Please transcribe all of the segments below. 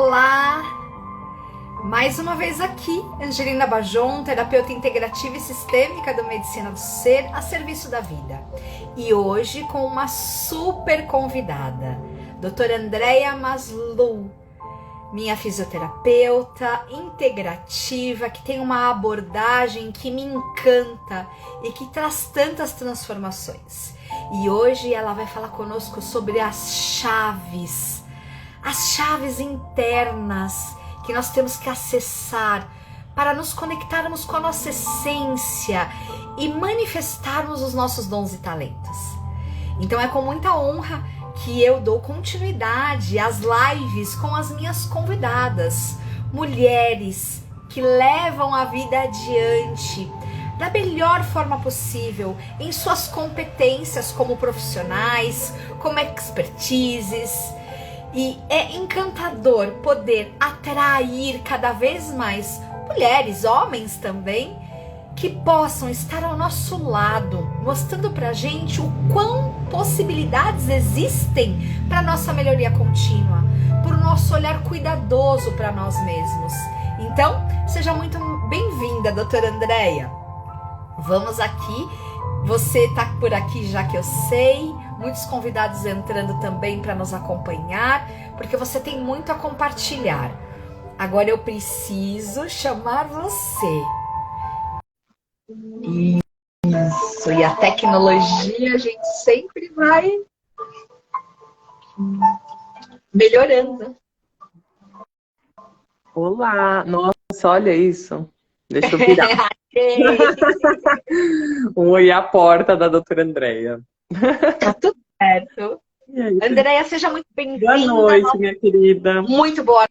Olá! Mais uma vez aqui, Angelina Bajon, terapeuta integrativa e sistêmica do Medicina do Ser a serviço da vida. E hoje com uma super convidada, doutora Andrea Maslow, minha fisioterapeuta integrativa, que tem uma abordagem que me encanta e que traz tantas transformações. E hoje ela vai falar conosco sobre as chaves internas que nós temos que acessar para nos conectarmos com a nossa essência e manifestarmos os nossos dons e talentos. Então é com muita honra que eu dou continuidade às lives com as minhas convidadas, mulheres que levam a vida adiante da melhor forma possível em suas competências como profissionais, como expertises. E é encantador poder atrair cada vez mais mulheres, homens também, que possam estar ao nosso lado, mostrando pra gente o quão possibilidades existem para nossa melhoria contínua, por nosso olhar cuidadoso para nós mesmos. Então, seja muito bem-vinda, doutora Andrea. Vamos aqui, você está por aqui já que eu sei, muitos convidados entrando também para nos acompanhar, porque você tem muito a compartilhar. Agora eu preciso chamar você. Isso, e a tecnologia a gente sempre vai melhorando. Olá, nossa, olha isso. Deixa eu virar. Oi, a porta da doutora Andrea. Tá tudo certo. Andrea, seja muito bem-vinda. Boa noite, minha querida. Muito boa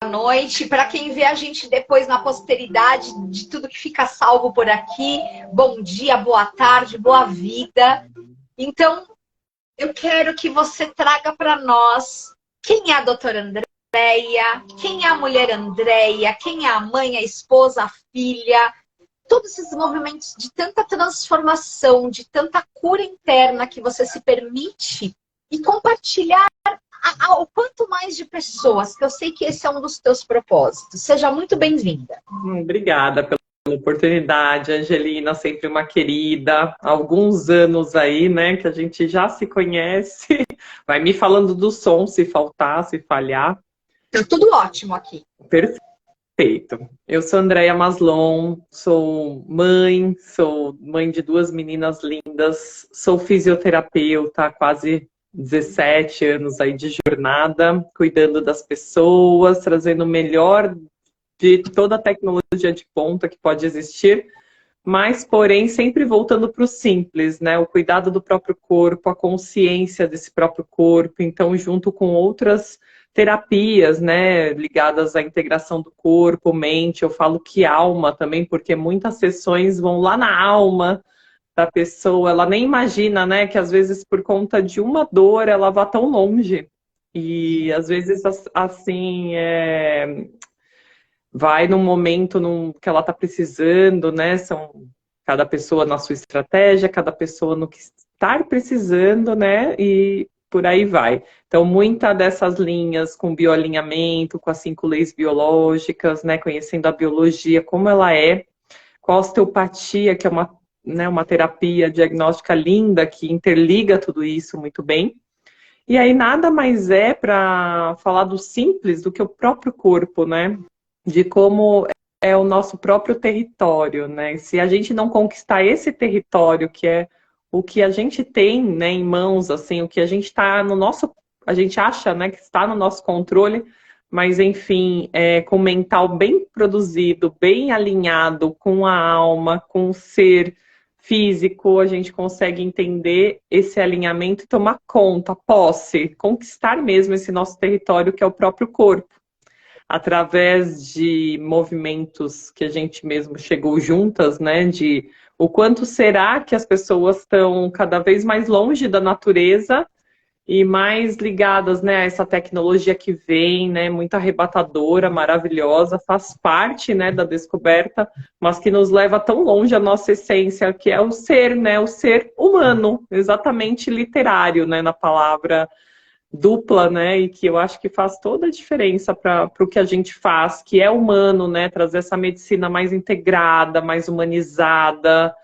noite. Para quem vê a gente depois na posteridade de tudo que fica salvo por aqui, bom dia, boa tarde, boa vida. Então, eu quero que você traga para nós quem é a doutora Andrea, quem é a mulher Andrea, quem é a mãe, a esposa, a filha, todos esses movimentos de tanta transformação, de tanta cura interna que você se permite e compartilhar ao quanto mais de pessoas, que eu sei que esse é um dos teus propósitos. Seja muito bem-vinda. Obrigada pela oportunidade, Angelina, sempre uma querida. Há alguns anos aí, né, que a gente já se conhece. Vai me falando do som, se faltar, se falhar. Tá tudo ótimo aqui. Perfeito. Eu sou Andrea Maslow, sou mãe de duas meninas lindas, sou fisioterapeuta há quase 17 anos aí de jornada, cuidando das pessoas, trazendo o melhor de toda a tecnologia de ponta que pode existir, mas, porém, sempre voltando para o simples, né? O cuidado do próprio corpo, a consciência desse próprio corpo, então, junto com outras terapias, né, ligadas à integração do corpo, mente, eu falo que alma também, porque muitas sessões vão lá na alma da pessoa, ela nem imagina, né, que às vezes por conta de uma dor ela vá tão longe, e às vezes assim, vai num momento que ela está precisando, né, são cada pessoa na sua estratégia, cada pessoa no que está precisando, né, e por aí vai. Então, muitas dessas linhas com bioalinhamento, com as 5 leis biológicas, né, conhecendo a biologia, como ela é, com a osteopatia, que é uma terapia diagnóstica linda, que interliga tudo isso muito bem. E aí, nada mais é para falar do simples do que o próprio corpo, né? De como é o nosso próprio território, né? Se a gente não conquistar esse território, que é o que a gente tem, né, em mãos, assim, o que a gente está no nosso, a gente acha, né, que está no nosso controle, mas enfim, com o mental bem produzido, bem alinhado com a alma, com o ser físico, a gente consegue entender esse alinhamento e tomar conta, posse, conquistar mesmo esse nosso território que é o próprio corpo, através de movimentos que a gente mesmo chegou juntas, né, de o quanto será que as pessoas estão cada vez mais longe da natureza e mais ligadas, né, a essa tecnologia que vem, né, muito arrebatadora, maravilhosa, faz parte, né, da descoberta, mas que nos leva tão longe a nossa essência, que é o ser, né, o ser humano, exatamente literário, né, na palavra dupla, né? E que eu acho que faz toda a diferença para o que a gente faz, que é humano, né? Trazer essa medicina mais integrada, mais humanizada,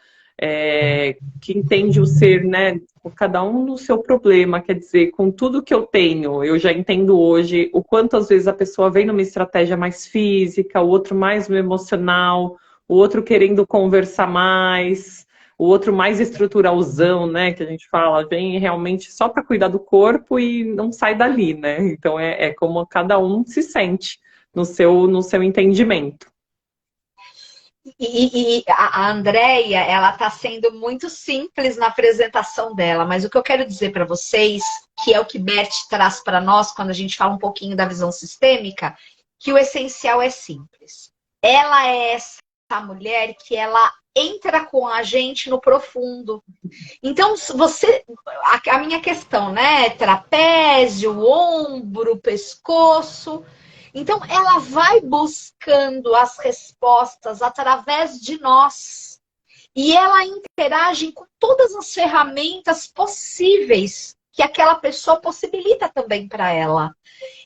que entende o ser, né? Cada um no seu problema, quer dizer, com tudo que eu tenho, eu já entendo hoje o quanto às vezes a pessoa vem numa estratégia mais física, o outro mais no emocional, o outro querendo conversar mais, o outro mais estruturalzão, né, que a gente fala, vem realmente só para cuidar do corpo e não sai dali, né? Então é como cada um se sente no seu entendimento. E a Andrea, ela está sendo muito simples na apresentação dela, mas o que eu quero dizer para vocês, que é o que Bert traz para nós quando a gente fala um pouquinho da visão sistêmica, que o essencial é simples. Ela é essa mulher que ela entra com a gente no profundo. Então, a minha questão, né? Trapézio, ombro, pescoço. Então, ela vai buscando as respostas através de nós. E ela interage com todas as ferramentas possíveis que aquela pessoa possibilita também para ela.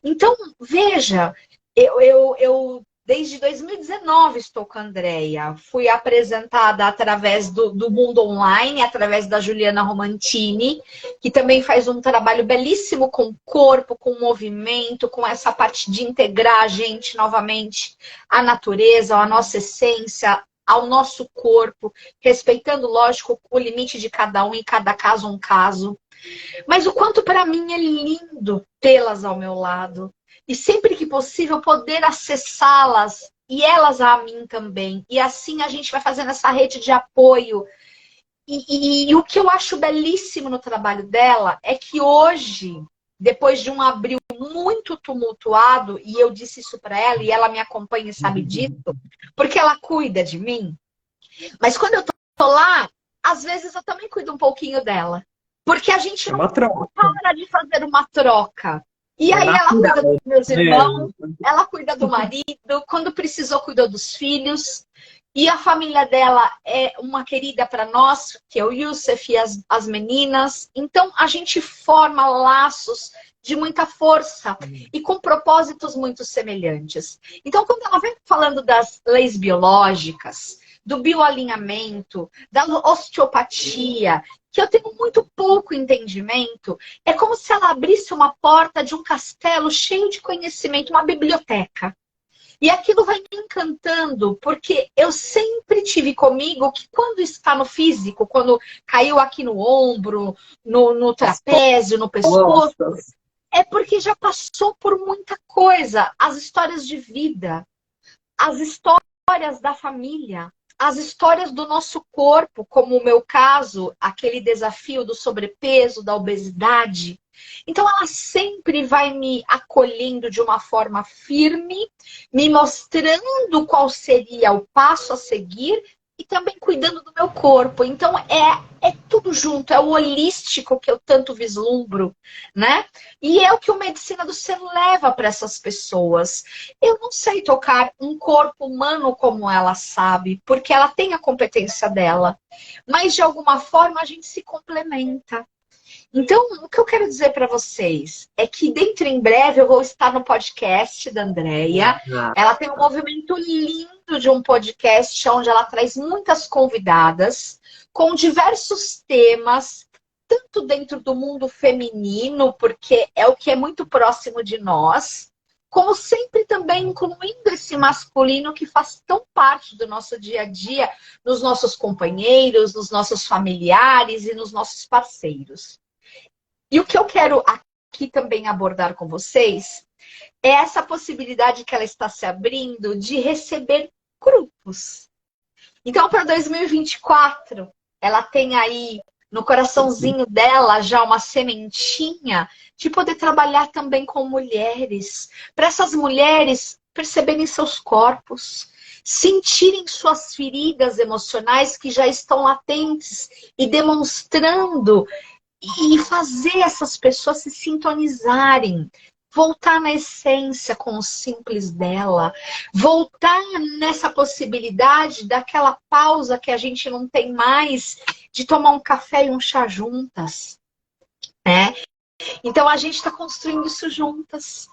Então, veja, eu desde 2019 estou com a Andrea. Fui apresentada através do mundo online, através da Juliana Romantini, que também faz um trabalho belíssimo com o corpo, com o movimento, com essa parte de integrar a gente novamente à natureza, à nossa essência, ao nosso corpo, respeitando, lógico, o limite de cada um, em cada caso um caso. Mas o quanto para mim é lindo tê-las ao meu lado. E sempre que possível poder acessá-las e elas a mim também. E assim a gente vai fazendo essa rede de apoio. E o que eu acho belíssimo no trabalho dela é que hoje, depois de um abril muito tumultuado, e eu disse isso para ela, e ela me acompanha e sabe disso, porque ela cuida de mim. Mas quando eu tô lá, às vezes eu também cuido um pouquinho dela. Porque a gente não para de fazer uma troca. E aí ela cuida dos meus irmãos, ela cuida do marido, quando precisou, cuidou dos filhos. E a família dela é uma querida para nós, que é o Youssef e as meninas. Então a gente forma laços de muita força e com propósitos muito semelhantes. Então, quando ela vem falando das leis biológicas, do bioalinhamento, da osteopatia, que eu tenho muito pouco entendimento, é como se ela abrisse uma porta de um castelo cheio de conhecimento, uma biblioteca. E aquilo vai me encantando, porque eu sempre tive comigo que quando está no físico, quando caiu aqui no ombro, no trapézio, no pescoço, é porque já passou por muita coisa. As histórias de vida, as histórias da família, as histórias do nosso corpo, como o meu caso, aquele desafio do sobrepeso, da obesidade. Então ela sempre vai me acolhendo de uma forma firme, me mostrando qual seria o passo a seguir e também cuidando do meu corpo. Então é tudo junto, é o holístico que eu tanto vislumbro, né? E é o que o Medicina do Ser leva para essas pessoas. Eu não sei tocar um corpo humano como ela sabe, porque ela tem a competência dela. Mas de alguma forma a gente se complementa. Então, o que eu quero dizer para vocês é que dentro em breve eu vou estar no podcast da Andrea. Ela tem um movimento lindo de um podcast onde ela traz muitas convidadas com diversos temas, tanto dentro do mundo feminino, porque é o que é muito próximo de nós, como sempre também incluindo esse masculino que faz tão parte do nosso dia a dia, nos nossos companheiros, nos nossos familiares e nos nossos parceiros. E o que eu quero aqui também abordar com vocês é essa possibilidade que ela está se abrindo de receber grupos. Então, para 2024, ela tem aí no coraçãozinho dela já uma sementinha de poder trabalhar também com mulheres. Para essas mulheres perceberem seus corpos, sentirem suas feridas emocionais que já estão latentes e demonstrando e fazer essas pessoas se sintonizarem, voltar na essência com o simples dela, voltar nessa possibilidade daquela pausa que a gente não tem mais de tomar um café e um chá juntas, né? Então a gente está construindo isso juntas.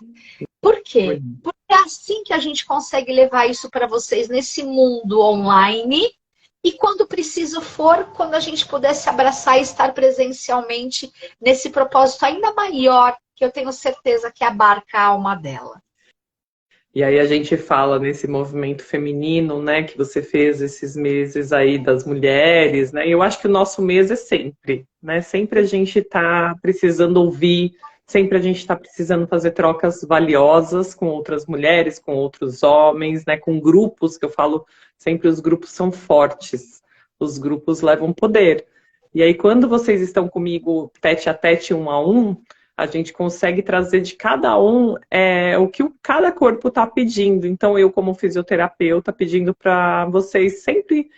Por quê? Porque é assim que a gente consegue levar isso para vocês nesse mundo online. E quando preciso for, quando a gente puder se abraçar e estar presencialmente nesse propósito ainda maior, que eu tenho certeza que abarca a alma dela. E aí a gente fala nesse movimento feminino, né, que você fez esses meses aí das mulheres, né? E eu acho que o nosso mês é sempre, né? Sempre a gente está precisando ouvir, sempre a gente está precisando fazer trocas valiosas com outras mulheres, com outros homens, né? Com grupos, que eu falo sempre, os grupos são fortes, os grupos levam poder. E aí quando vocês estão comigo tete a tete, um a um, a gente consegue trazer de cada um o que cada corpo está pedindo. Então, eu, como fisioterapeuta, pedindo para vocês sempre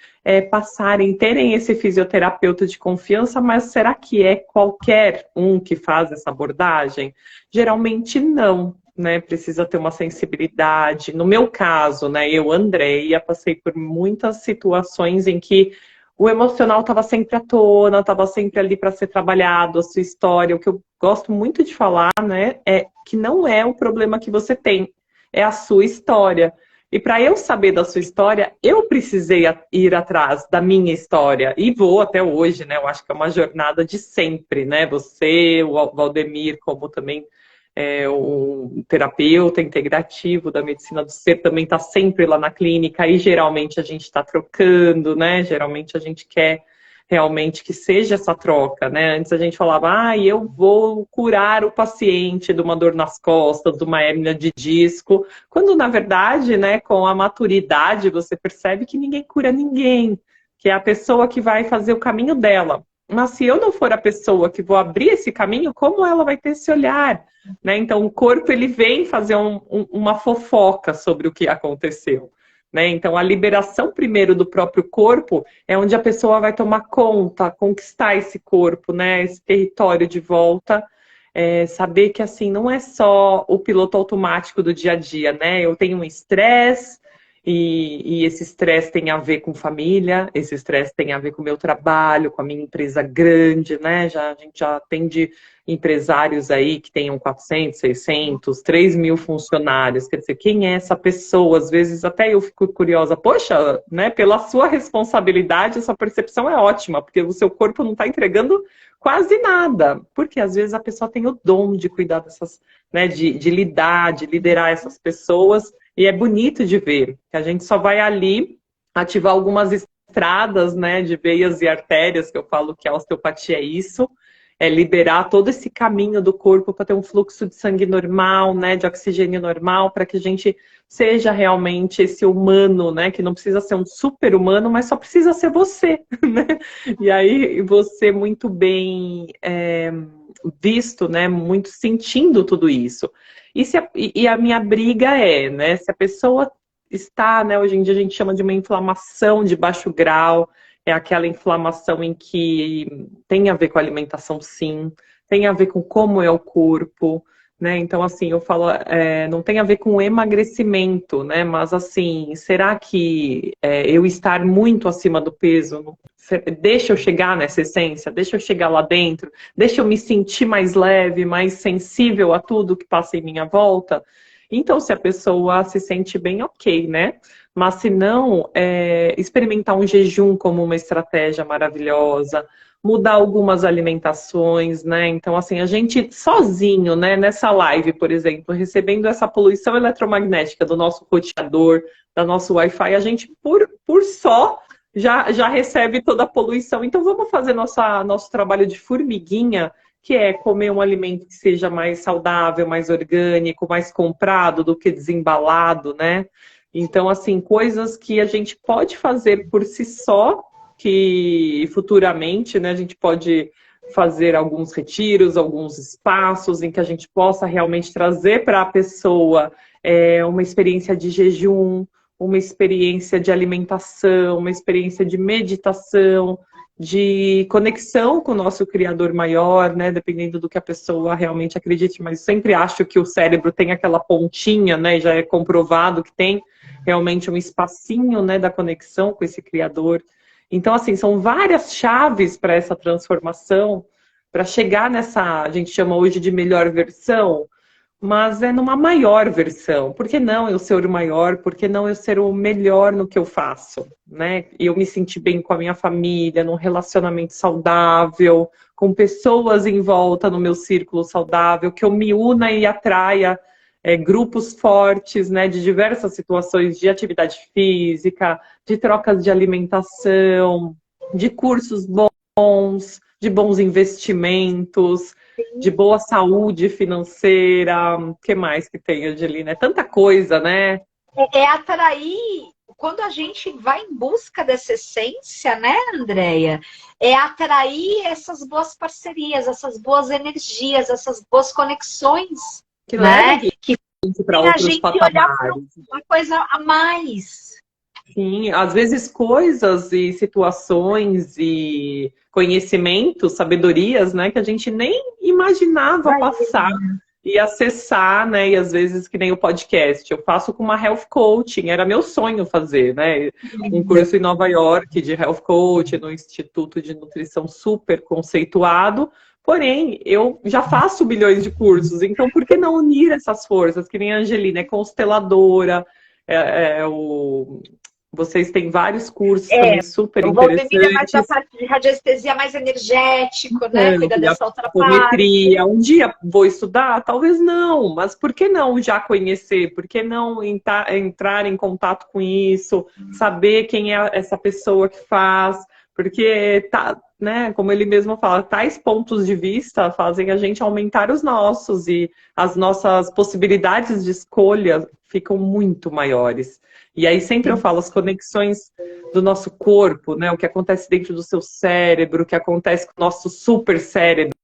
passarem, terem esse fisioterapeuta de confiança, mas será que é qualquer um que faz essa abordagem? Geralmente não, né? Precisa ter uma sensibilidade. No meu caso, né, eu, Andréia, passei por muitas situações em que o emocional estava sempre à tona, estava sempre ali para ser trabalhado, a sua história. O que eu gosto muito de falar, né, é que não é o problema que você tem, é a sua história. E para eu saber da sua história, eu precisei ir atrás da minha história. E vou até hoje, né? Eu acho que é uma jornada de sempre, né? Você, o Valdemir, como também o terapeuta integrativo da medicina do ser, também está sempre lá na clínica, e geralmente a gente está trocando, né? Geralmente a gente quer realmente que seja essa troca, né? Antes a gente falava, eu vou curar o paciente de uma dor nas costas, de uma hérnia de disco, quando na verdade, né, com a maturidade, você percebe que ninguém cura ninguém, que é a pessoa que vai fazer o caminho dela. Mas se eu não for a pessoa que vou abrir esse caminho, como ela vai ter esse olhar? Né? Então, o corpo ele vem fazer uma fofoca sobre o que aconteceu. Né? Então, a liberação primeiro do próprio corpo é onde a pessoa vai tomar conta, conquistar esse corpo, né? Esse território de volta. Saber que assim não é só o piloto automático do dia a dia, né? Eu tenho um estresse, e esse estresse tem a ver com família, esse estresse tem a ver com o meu trabalho, com a minha empresa grande, né? A gente já atende empresários aí que tenham 400, 600, 3 mil funcionários. Quer dizer, quem é essa pessoa? Às vezes até eu fico curiosa. Poxa, né? Pela sua responsabilidade, essa percepção é ótima, porque o seu corpo não está entregando quase nada. Porque às vezes a pessoa tem o dom de cuidar dessas, né? De lidar, de liderar essas pessoas. E é bonito de ver que a gente só vai ali ativar algumas estradas, né, de veias e artérias, que eu falo que a osteopatia é isso, é liberar todo esse caminho do corpo para ter um fluxo de sangue normal, né, de oxigênio normal, para que a gente seja realmente esse humano, né, que não precisa ser um super-humano, mas só precisa ser você, né? E aí você muito bem visto, né, muito sentindo tudo isso. E a minha briga né, se a pessoa está, né, hoje em dia a gente chama de uma inflamação de baixo grau, é aquela inflamação em que tem a ver com a alimentação, sim, tem a ver com como é o corpo, né, então assim, eu falo, não tem a ver com emagrecimento, né, mas assim, será que eu estar muito acima do peso, deixa eu chegar nessa essência, deixa eu chegar lá dentro, deixa eu me sentir mais leve, mais sensível a tudo que passa em minha volta? Então, se a pessoa se sente bem, ok, né? Mas se não, experimentar um jejum como uma estratégia maravilhosa, mudar algumas alimentações, né? Então, assim, a gente sozinho, né, nessa live, por exemplo, recebendo essa poluição eletromagnética do nosso roteador, da nosso Wi-Fi, a gente, por só, já recebe toda a poluição. Então, vamos fazer nosso trabalho de formiguinha, que é comer um alimento que seja mais saudável, mais orgânico, mais comprado do que desembalado, né? Então, assim, coisas que a gente pode fazer por si só, que futuramente, né, a gente pode fazer alguns retiros, alguns espaços em que a gente possa realmente trazer para a pessoa uma experiência de jejum, uma experiência de alimentação, uma experiência de meditação, de conexão com o nosso Criador maior, né? Dependendo do que a pessoa realmente acredite, mas sempre acho que o cérebro tem aquela pontinha, né? Já é comprovado que tem realmente um espacinho, né, da conexão com esse Criador. Então, assim, são várias chaves para essa transformação, para chegar nessa, a gente chama hoje de melhor versão, mas é numa maior versão. Por que não eu ser o maior? Por que não eu ser o melhor no que eu faço? Né? E eu me sentir bem com a minha família, num relacionamento saudável, com pessoas em volta no meu círculo saudável, que eu me una e atraia grupos fortes, né, de diversas situações de atividade física, de trocas de alimentação, de cursos bons, de bons investimentos, de boa saúde financeira. O que mais que tem, Angelina? É tanta coisa, né? É atrair, quando a gente vai em busca dessa essência, né, Andréia? É atrair essas boas parcerias, essas boas energias, essas boas conexões, Que né? leva Que para a outros gente olhar para patamares. uma coisa a mais. Sim, às vezes coisas e situações e conhecimentos, sabedorias, né, que a gente nem imaginava passar e acessar, né, e às vezes que nem o podcast, eu faço com uma health coaching, era meu sonho fazer, né, um curso em Nova York de health coaching no Instituto de Nutrição super conceituado, porém, eu já faço milhões de cursos, então por que não unir essas forças, que nem a Angelina é consteladora, vocês têm vários cursos também super O Valdemir é mais da interessantes. parte de radiestesia mais energético, né? Cuida E a dessa outra parte. apometria. Um dia vou estudar? Talvez não, mas por que não já conhecer? Por que não entrar em contato com isso? Saber quem é essa pessoa que faz? Porque tá, né, como ele mesmo fala, tais pontos de vista fazem a gente aumentar os nossos e as nossas possibilidades de escolha ficam muito maiores. E aí sempre eu falo, as conexões do nosso corpo, né? O que acontece dentro do seu cérebro, o que acontece com o nosso super cérebro.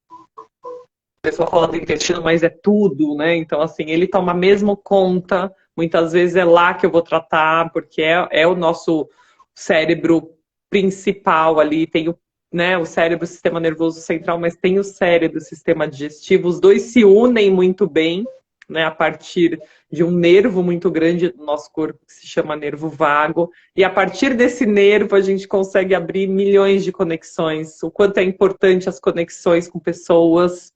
A pessoa fala do intestino, mas é tudo, né? Então, assim, ele toma mesmo conta. Muitas vezes é lá que eu vou tratar, porque é o nosso cérebro principal ali. Tem o cérebro, o sistema nervoso central, mas tem o cérebro, o sistema digestivo. Os dois se unem muito bem, né, a partir de um nervo muito grande do nosso corpo, que se chama nervo vago. E a partir desse nervo, a gente consegue abrir milhões de conexões. O quanto é importante as conexões com pessoas,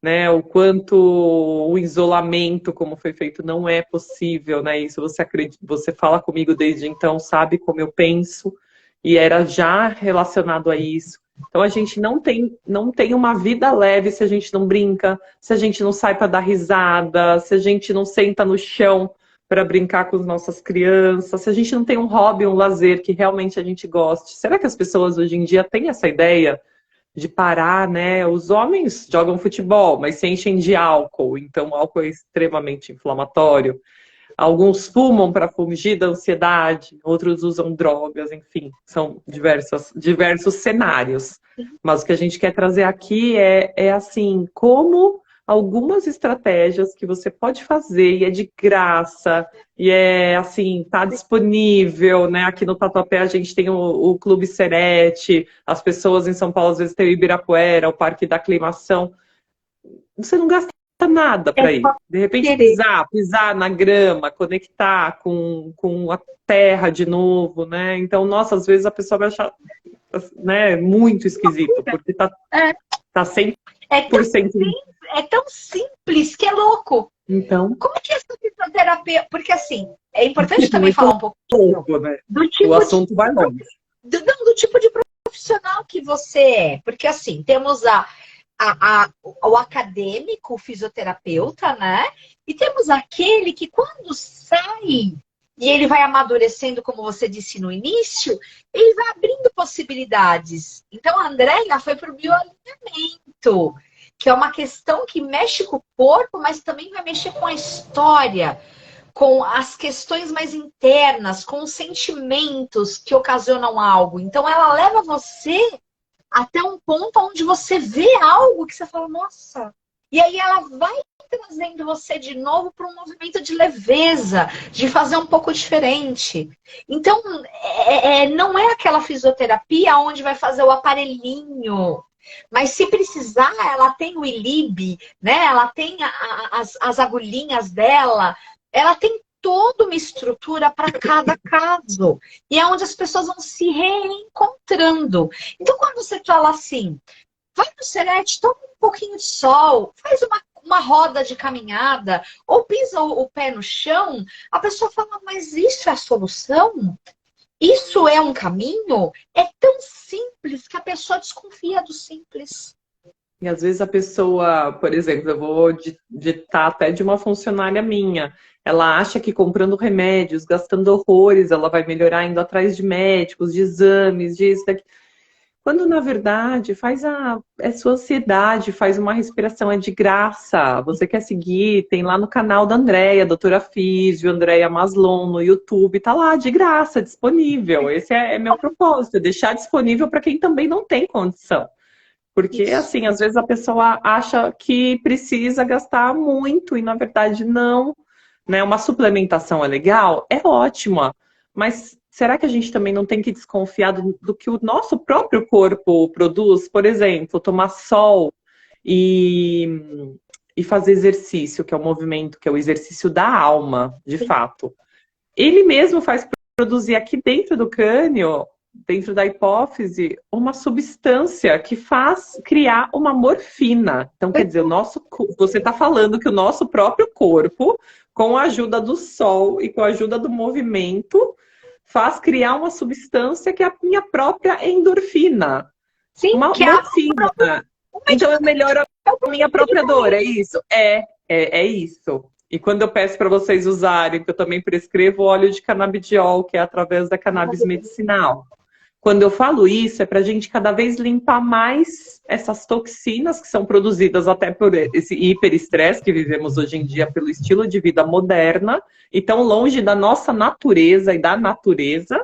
né? O quanto o isolamento, como foi feito, não é possível, né? Isso você acredita, você fala comigo desde então, sabe como eu penso, e era já relacionado a isso. Então a gente não tem uma vida leve se a gente não brinca, se a gente não sai para dar risada, se a gente não senta no chão para brincar com as nossas crianças, se a gente não tem um hobby, um lazer que realmente a gente goste. Será que as pessoas hoje em dia têm essa ideia de parar, né? Os homens jogam futebol, mas se enchem de álcool, então o álcool é extremamente inflamatório. Alguns fumam para fugir da ansiedade, outros usam drogas, enfim, são diversos cenários. Mas o que a gente quer trazer aqui é assim, como algumas estratégias que você pode fazer e é de graça, e é assim, tá disponível, né? Aqui no Tatuapé a gente tem o Clube Serete, as pessoas em São Paulo às vezes tem o Ibirapuera, o Parque da Aclimação. Você não gasta nada para ir. De repente pisar na grama, conectar com a terra de novo, né? Então, nossa, às vezes a pessoa vai achar, né, muito esquisito, porque tá 100%. É tão simples que é louco. Então, como que essa fisioterapia... Porque, assim, é importante também falar um pouquinho né? do tipo o assunto vai longe. do tipo de profissional que você é. Porque, assim, temos o acadêmico, o fisioterapeuta, né? E temos aquele que, quando sai e ele vai amadurecendo, como você disse no início, ele vai abrindo possibilidades. Então, a Andréia foi para o bioalinhamento, que é uma questão que mexe com o corpo, mas também vai mexer com a história, com as questões mais internas, com os sentimentos que ocasionam algo. Então, ela leva você até um ponto onde você vê algo que você fala, nossa. E aí ela vai trazendo você de novo para um movimento de leveza, de fazer um pouco diferente. Então, não é aquela fisioterapia onde vai fazer o aparelhinho. Mas se precisar, ela tem o ILIB, né? Ela tem as agulhinhas dela, ela tem toda uma estrutura para cada caso. E é onde as pessoas vão se reencontrando. Então, quando você fala assim, vai no Serete, toma um pouquinho de sol, faz uma roda de caminhada, ou pisa o pé no chão, a pessoa fala, mas isso é a solução? Isso é um caminho? É tão simples que a pessoa desconfia do simples. E às vezes a pessoa, por exemplo, eu vou ditar até de uma funcionária minha, ela acha que comprando remédios, gastando horrores, ela vai melhorar indo atrás de médicos, de exames, disso, daquilo. Quando, na verdade, é sua ansiedade, faz uma respiração, é de graça. Você quer seguir, tem lá no canal da Andréia, doutora Físio, Andréia Maslon, no YouTube, tá lá, de graça, disponível. Esse é meu propósito, é deixar disponível para quem também não tem condição. Porque, assim, às vezes a pessoa acha que precisa gastar muito e, na verdade, não. Né? Uma suplementação é legal? É ótima. Mas será que a gente também não tem que desconfiar do que o nosso próprio corpo produz? Por exemplo, tomar sol e fazer exercício, que é o movimento, que é o exercício da alma, de fato. Ele mesmo faz produzir aqui dentro do crânio, dentro da hipófise, uma substância que faz criar uma morfina. Então, quer dizer, você está falando que o nosso próprio corpo, com a ajuda do sol e com a ajuda do movimento, faz criar uma substância que é a minha própria endorfina. Sim, uma morfina. Então, eu melhoro a minha própria dor, é isso? É isso. E quando eu peço para vocês usarem, que eu também prescrevo óleo de canabidiol, que é através da cannabis medicinal. Quando eu falo isso, é para a gente cada vez limpar mais essas toxinas que são produzidas até por esse hiperestresse que vivemos hoje em dia pelo estilo de vida moderna e tão longe da nossa natureza e da natureza,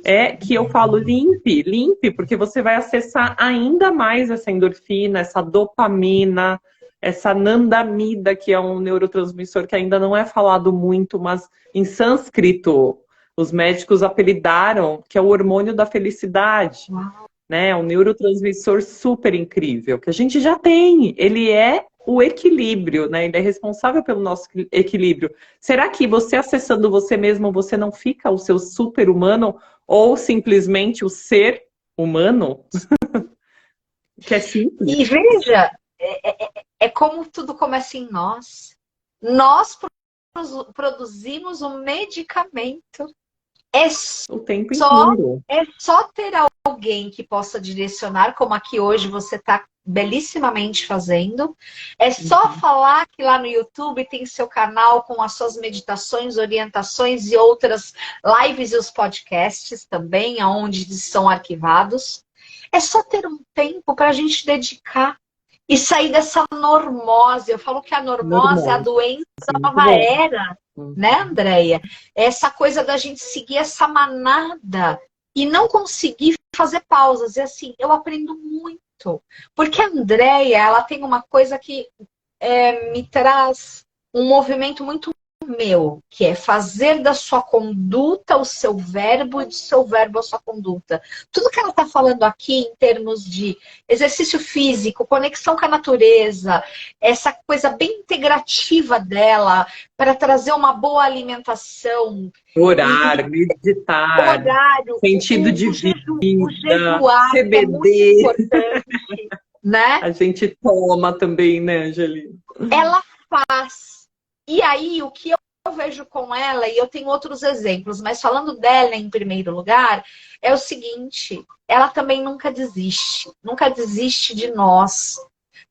é que eu falo limpe, porque você vai acessar ainda mais essa endorfina, essa dopamina, essa nandamida, que é um neurotransmissor que ainda não é falado muito, mas em sânscrito os médicos apelidaram que é o hormônio da felicidade. Né? É um neurotransmissor super incrível, que a gente já tem. Ele é o equilíbrio, né? Ele é responsável pelo nosso equilíbrio. Será que você acessando você mesmo, você não fica o seu super-humano ou simplesmente o ser humano? Que é simples. E veja, é como tudo começa em nós. Nós produzimos um medicamento. O tempo inteiro. É só ter alguém que possa direcionar, como aqui hoje você está belíssimamente fazendo. É só falar que lá no YouTube tem seu canal com as suas meditações, orientações e outras lives e os podcasts também, onde são arquivados. É só ter um tempo para a gente dedicar e sair dessa normose. Eu falo que a normose é a doença da nova era, né, Andréia? Essa coisa da gente seguir essa manada e não conseguir fazer pausas. E assim, eu aprendo muito. Porque a Andréia, ela tem uma coisa que me traz um movimento muito meu, que é fazer da sua conduta o seu verbo e do seu verbo a sua conduta. Tudo que ela está falando aqui em termos de exercício físico, conexão com a natureza, essa coisa bem integrativa dela para trazer uma boa alimentação. Orar, meditar, horário, sentido de vida, o jejuar, CBD. É muito importante, né? A gente toma também, né, Angelina? Ela faz. E aí, o que eu vejo com ela, e eu tenho outros exemplos, mas falando dela em primeiro lugar, é o seguinte: ela também nunca desiste de nós.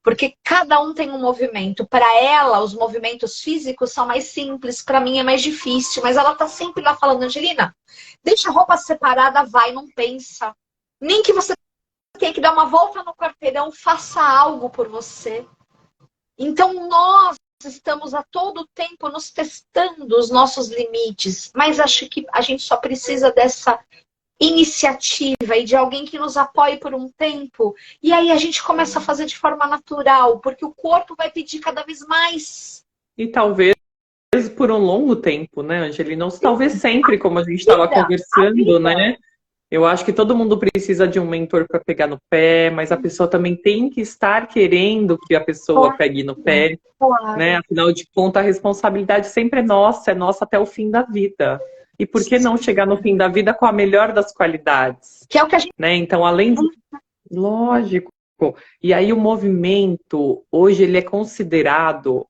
Porque cada um tem um movimento. Para ela, os movimentos físicos são mais simples, para mim é mais difícil, mas ela tá sempre lá falando, Angelina, deixa a roupa separada, vai, não pensa. Nem que você tenha que dar uma volta no quarteirão, faça algo por você. Então, nós estamos a todo tempo nos testando os nossos limites, mas acho que a gente só precisa dessa iniciativa e de alguém que nos apoie por um tempo, e aí a gente começa a fazer de forma natural, porque o corpo vai pedir cada vez mais. E talvez por um longo tempo, né, Angelina? Talvez sempre, como a gente estava conversando, né? Eu acho que todo mundo precisa de um mentor para pegar no pé, mas a pessoa também tem que estar querendo que a pessoa pegue no pé, né? Afinal de contas, a responsabilidade sempre é nossa até o fim da vida. E por que não chegar no fim da vida com a melhor das qualidades? Que é o que a gente... Né? Então, além de... Lógico. E aí o movimento, hoje, ele é considerado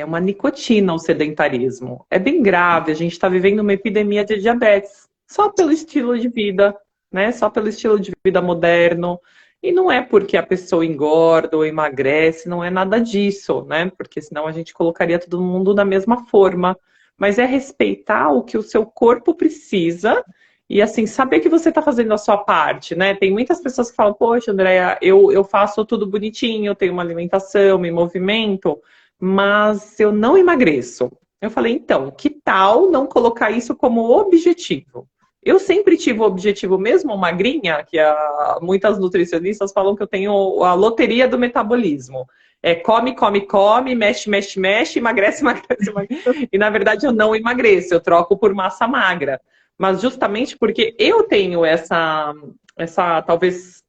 uma nicotina, o sedentarismo. É bem grave, a gente está vivendo uma epidemia de diabetes, só pelo estilo de vida, né? Só pelo estilo de vida moderno. E não é porque a pessoa engorda ou emagrece, não é nada disso, né? Porque senão a gente colocaria todo mundo na mesma forma. Mas é respeitar o que o seu corpo precisa e, assim, saber que você está fazendo a sua parte, né? Tem muitas pessoas que falam, poxa, Andréia, eu faço tudo bonitinho, eu tenho uma alimentação, me movimento, mas eu não emagreço. Eu falei, então, que tal não colocar isso como objetivo? Eu sempre tive o objetivo, mesmo magrinha, que muitas nutricionistas falam que eu tenho a loteria do metabolismo. É come, come, come, mexe, mexe, mexe, emagrece, emagrece, emagrece. E na verdade eu não emagreço, eu troco por massa magra. Mas justamente porque eu tenho essa talvez,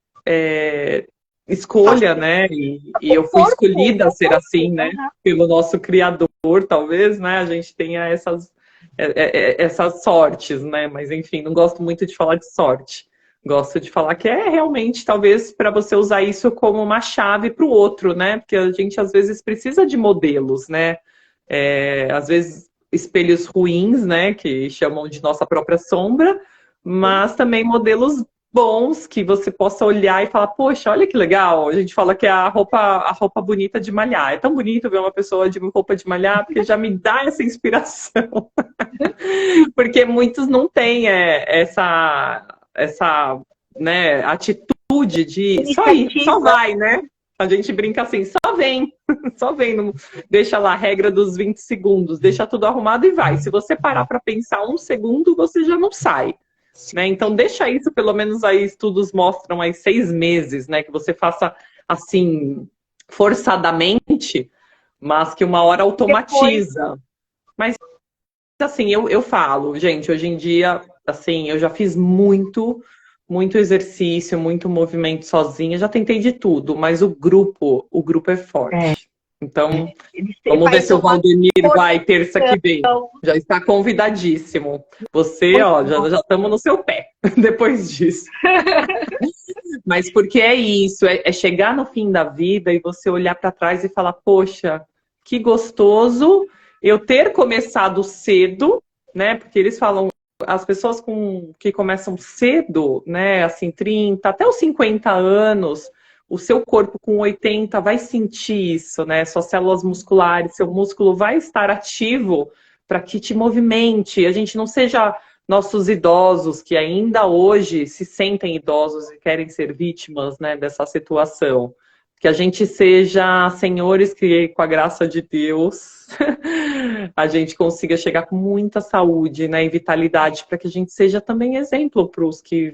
escolha, né? E eu fui escolhida a ser assim, né? Pelo nosso criador, talvez, né? A gente tenha essas sortes, né? Mas enfim, não gosto muito de falar de sorte. Gosto de falar que é realmente, talvez, para você usar isso como uma chave para o outro, né? Porque a gente às vezes precisa de modelos, né? Às vezes espelhos ruins, né? Que chamam de nossa própria sombra, mas também modelos bons que você possa olhar e falar, poxa, olha que legal. A gente fala que é a roupa bonita de malhar. É tão bonito ver uma pessoa de roupa de malhar, porque já me dá essa inspiração. Porque muitos não têm essa né, atitude de só ir, só vai, né? A gente brinca assim, só vem, só vem. Não, deixa lá a regra dos 20 segundos, deixa tudo arrumado e vai. Se você parar para pensar um segundo, você já não sai. Né? Então deixa isso, pelo menos aí estudos mostram aí 6 meses, né? Que você faça assim, forçadamente, mas que uma hora automatiza. Mas assim, eu falo, gente, hoje em dia, assim, eu já fiz muito exercício, muito movimento sozinha, já tentei de tudo, mas o grupo é forte. Então, vamos ver se o Valdemir vai terça que vem. Já está convidadíssimo. Você, ó, já estamos no seu pé depois disso. Mas porque é isso, é chegar no fim da vida e você olhar para trás e falar, poxa, que gostoso eu ter começado cedo, né? Porque eles falam, as pessoas que começam cedo, né? Assim, 30, até os 50 anos, o seu corpo com 80 vai sentir isso, né? Suas células musculares, seu músculo vai estar ativo para que te movimente. A gente não seja nossos idosos que ainda hoje se sentem idosos e querem ser vítimas, né, dessa situação. Que a gente seja senhores que, com a graça de Deus, a gente consiga chegar com muita saúde, né, e vitalidade, para que a gente seja também exemplo para os que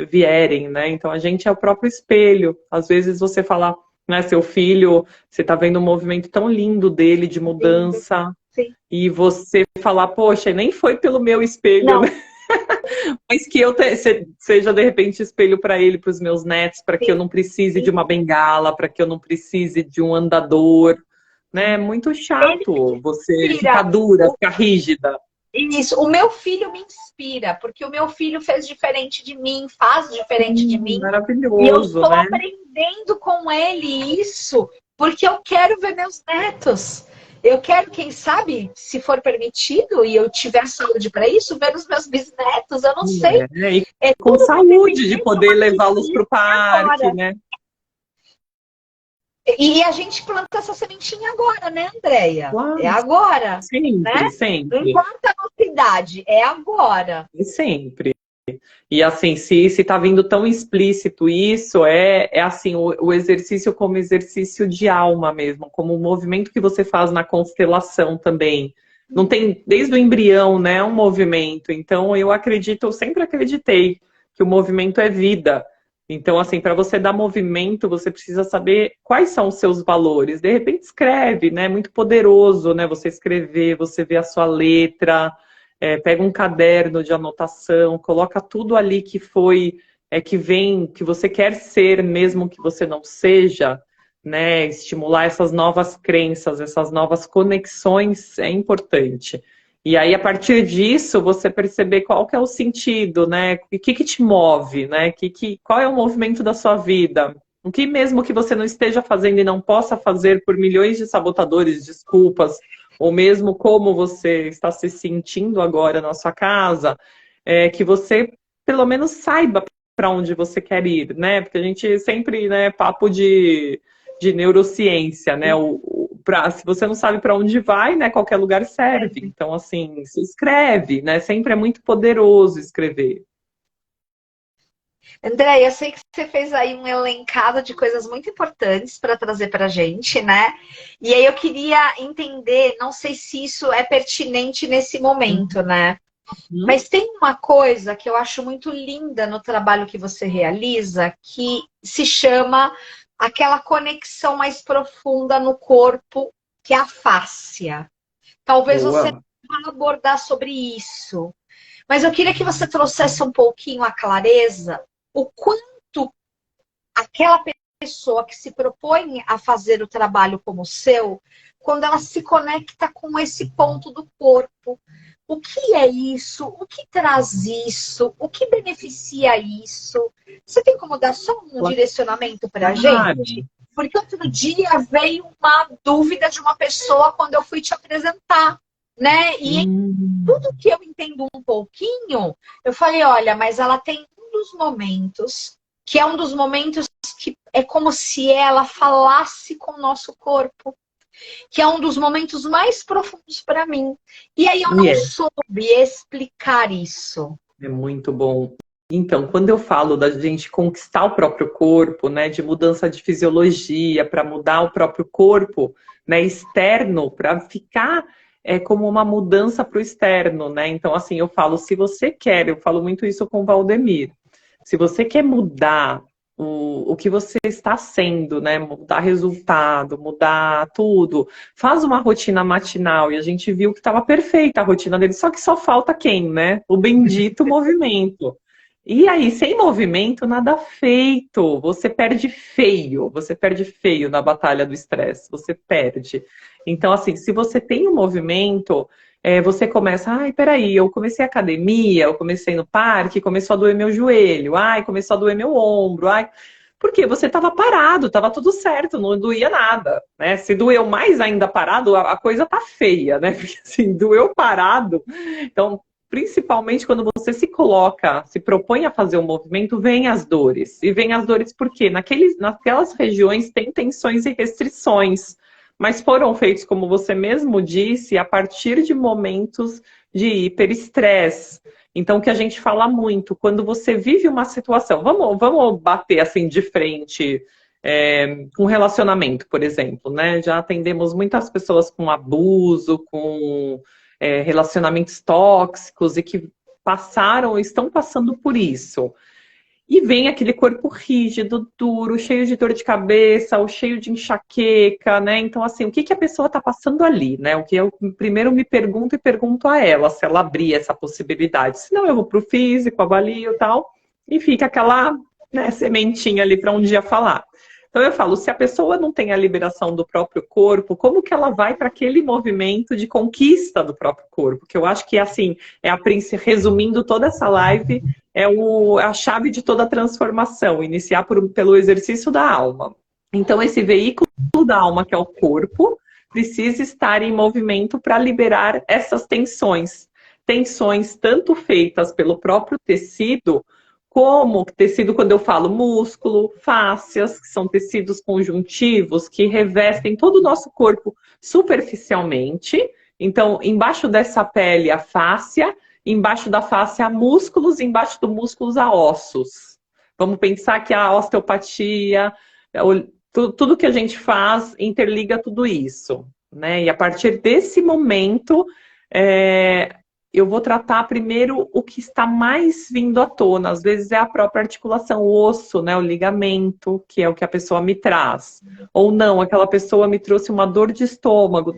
vierem, né? Então a gente é o próprio espelho. Às vezes você fala, né, seu filho, você está vendo um movimento tão lindo dele de mudança, sim. E você falar, poxa, nem foi pelo meu espelho, não. Né? Mas que eu seja, de repente, espelho para ele, para os meus netos, para que eu não precise de uma bengala, para que eu não precise de um andador. Né? É muito chato você ficar dura, ficar rígida. Isso, o meu filho me inspira, porque o meu filho fez diferente de mim, faz diferente de mim. Maravilhoso, e eu estou né? aprendendo com ele isso, porque eu quero ver meus netos. Eu quero, quem sabe, se for permitido e eu tiver saúde para isso, ver os meus bisnetos, eu não sei. E com saúde, de poder levá-los para o parque, agora. Né? E a gente planta essa sementinha agora, né, Andréia? Claro. É agora. Sempre, né? sempre. Não importa a nossa idade, é agora. E sempre. E assim, se está vindo tão explícito isso, é assim, o exercício como exercício de alma mesmo, como um movimento que você faz na constelação também. Não tem, desde o embrião, né, um movimento. Então, eu sempre acreditei que o movimento é vida. Então, assim, para você dar movimento, você precisa saber quais são os seus valores. De repente, escreve, né, muito poderoso, né, você escrever, você ver a sua letra. Pega um caderno de anotação, coloca tudo ali que foi, que vem, que você quer ser, mesmo que você não seja, né? Estimular essas novas crenças, essas novas conexões é importante. E aí, a partir disso, você perceber qual que é o sentido, né? O que te move, né? Qual é o movimento da sua vida? O que mesmo que você não esteja fazendo e não possa fazer por milhões de sabotadores, desculpas, ou mesmo como você está se sentindo agora na sua casa, que você pelo menos saiba para onde você quer ir, né? Porque a gente sempre, né, papo de neurociência, né? Se você não sabe para onde vai, né, qualquer lugar serve. Então, assim, se escreve, né? Sempre é muito poderoso escrever. André, eu sei que você fez aí um elencado de coisas muito importantes para trazer para a gente, né? E aí eu queria entender, não sei se isso é pertinente nesse momento, né? Uhum. Mas tem uma coisa que eu acho muito linda no trabalho que você realiza, que se chama aquela conexão mais profunda no corpo, que é a fáscia. Talvez você Boa. vá abordar sobre isso. Mas eu queria que você trouxesse um pouquinho a clareza, o quanto aquela pessoa que se propõe a fazer o trabalho como o seu, quando ela se conecta com esse ponto do corpo. O que é isso? O que traz isso? O que beneficia isso? Você tem como dar só um direcionamento para a Claro. gente? Porque outro dia veio uma dúvida de uma pessoa quando eu fui te apresentar, né? E tudo que eu entendo um pouquinho, eu falei, olha, mas ela tem um dos momentos, que é um dos momentos que é como se ela falasse com o nosso corpo, que é um dos momentos mais profundos para mim. E aí eu não soube explicar isso. É muito bom. Então, quando eu falo da gente conquistar o próprio corpo, né, de mudança de fisiologia, para mudar o próprio corpo, né, externo, para ficar como uma mudança para o externo, né? Então, assim, eu falo, se você quer, eu falo muito isso com o Valdemir, se você quer mudar o que você está sendo, né? Mudar resultado, mudar tudo. Faz uma rotina matinal e a gente viu que estava perfeita a rotina dele, só que só falta quem, né? O bendito movimento. E aí, sem movimento, nada feito. Você perde feio na batalha do estresse, você perde. Então, assim, se você tem um movimento, você começa, ai, peraí, eu comecei a academia, eu comecei no parque, começou a doer meu joelho, ai, começou a doer meu ombro, ai. Porque você estava parado, estava tudo certo, não doía nada, né? Se doeu mais ainda parado, a coisa tá feia, né? Porque assim, doeu parado. Então, principalmente quando você se coloca, se propõe a fazer um movimento, vem as dores. E vem as dores porque naquelas regiões tem tensões e restrições, mas foram feitos, como você mesmo disse, a partir de momentos de hiperestresse. Então, o que a gente fala muito, quando você vive uma situação, vamos bater assim de frente com relacionamento, por exemplo, né? Já atendemos muitas pessoas com abuso, com relacionamentos tóxicos e que passaram ou estão passando por isso. E vem aquele corpo rígido, duro, cheio de dor de cabeça, ou cheio de enxaqueca, né? Então, assim, o que a pessoa está passando ali, né? O que eu primeiro me pergunto e pergunto a ela, se ela abrir essa possibilidade. Senão eu vou para o físico, avalio e tal, e fica aquela, né, sementinha ali para um dia falar. Então eu falo, se a pessoa não tem a liberação do próprio corpo, como que ela vai para aquele movimento de conquista do próprio corpo? Que eu acho que, assim, resumindo toda essa live, a chave de toda a transformação, iniciar pelo exercício da alma. Então, esse veículo da alma, que é o corpo, precisa estar em movimento para liberar essas tensões. Tensões tanto feitas pelo próprio tecido, como tecido, quando eu falo músculo, fáscias, que são tecidos conjuntivos que revestem todo o nosso corpo superficialmente. Então, embaixo dessa pele, a fáscia, embaixo da face há músculos, embaixo do músculos há ossos. Vamos pensar que a osteopatia, tudo que a gente faz interliga tudo isso, né? E a partir desse momento, eu vou tratar primeiro o que está mais vindo à tona. Às vezes é a própria articulação, o osso, né? O ligamento, que é o que a pessoa me traz. Ou não, aquela pessoa me trouxe uma dor de estômago,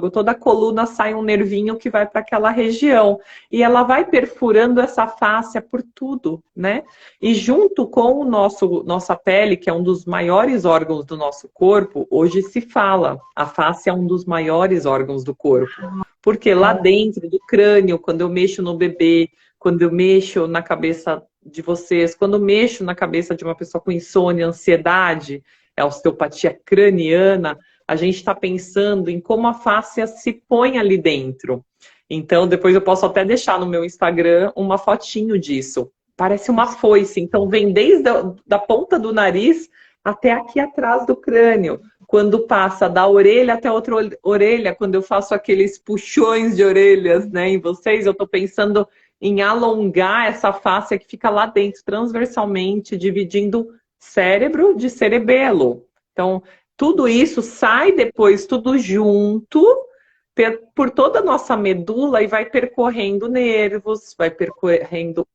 toda a coluna sai um nervinho que vai para aquela região. E ela vai perfurando essa fáscia por tudo, né? E junto com nossa pele, que é um dos maiores órgãos do nosso corpo, hoje se fala, a fáscia é um dos maiores órgãos do corpo. Porque lá dentro do crânio, quando eu mexo no bebê, quando eu mexo na cabeça de vocês, quando mexo na cabeça de uma pessoa com insônia, ansiedade, é osteopatia craniana, a gente está pensando em como a fáscia se põe ali dentro. Então, depois eu posso até deixar no meu Instagram uma fotinho disso. Parece uma foice, então vem desde da ponta do nariz até aqui atrás do crânio. Quando passa da orelha até outra orelha, quando eu faço aqueles puxões de orelhas, né, em vocês, eu estou pensando em alongar essa fáscia que fica lá dentro, transversalmente, dividindo cérebro de cerebelo. Então, tudo isso sai depois, tudo junto, por toda a nossa medula e vai percorrendo nervos, vai percorrendo